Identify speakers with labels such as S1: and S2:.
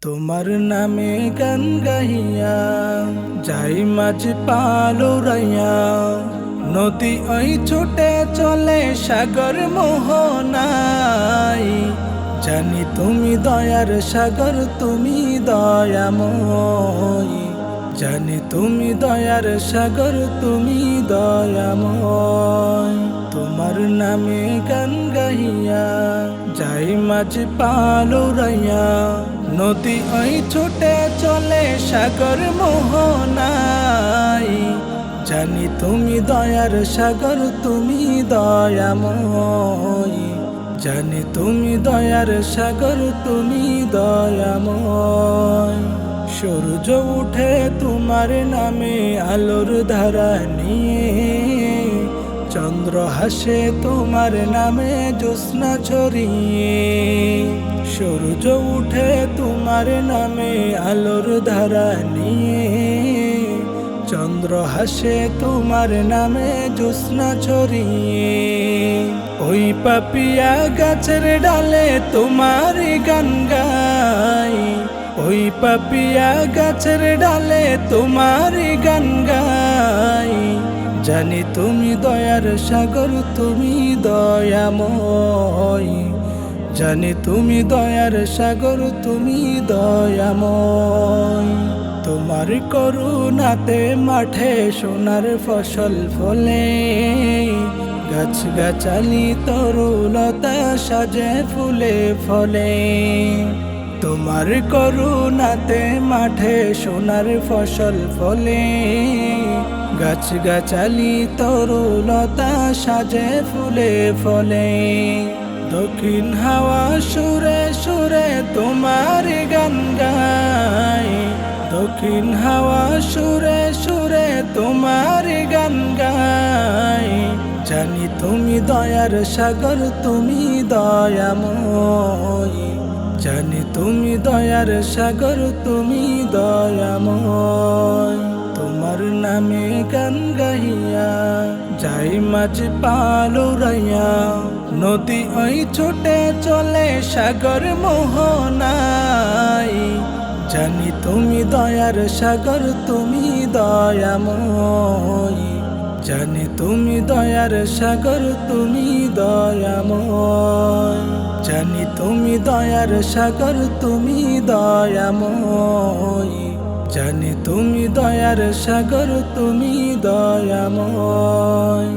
S1: তোমার নামে গান গাহিয়া যাই মাঝ পালুরাইয়া, নদী ওই ছুটে চলে সাগর মোহনায়। জানি তুমি দয়ার সাগর, তুমি দয়াময়। জানি তুমি দয়ার সাগর, তুমি দয়াময়। তোমার নামে গান গাহিয়া যাই মাঝ পালুরাইয়া, নদী ওই ছুটে চলে সাগর মোহনায়। জানি তুমি দয়ার সাগর, তুমি দয়াময়। জানি তুমি দয়ার সাগর, তুমি দয়াময়। সূর্য উঠে তোমার নামে আলোর ধারা নিয়ে, চন্দ্র হাসে তোমার নামে জ্যোৎস্না ছড়িয়ে। সূর্য উঠে তোমার নামে আলোর ধারা নিয়ে, চন্দ্র হাসে তোমার নামে জ্যোৎস্না ছড়িয়ে। ওই পাপিয়া গাছের ডালে তোমার গান গাই, ওই পাপিয়া গাছের ডালে তোমার গান গাই। জানি তুমি দয়ার সাগর, তুমি দয়াময়। জানি তুমি দয়ার সাগর, তুমি দয়াময়। তোমার করুণাতে মাঠে সোনার ফসল ফলে, গাছ গাছালি তরুলতা সাজে ফুলে ফলে। তোমার করুণাতে মাঠে সোনার ফসল ফলে, গাছ গাছালি তরুলতা সাজে ফুলে ফলে। দক্ষিণ হাওয়া সুরে সুরে তোমার গান গায়, দক্ষিণ হাওয়া সুরে সুরে তোমার গান গায়। জানি তুমি দয়ার সাগর, তুমি দয়াময়। জানি তুমি দয়ার সাগর, তুমি দয়াময়। তোমার নামে গান গাহিয়া যাই মাঝ পালুরাইয়া, নদী ওই ছুটে চলে সাগর মোহনায়। জানি তুমি দয়ার সাগর, তুমি দয়াময়। জানি তুমি দয়ার সাগর, তুমি দয়াময়। জানি তুমি দয়ার সাগর, তুমি দয়াময়। জানি তুমি দয়ার সাগর, তুমি দয়াময়।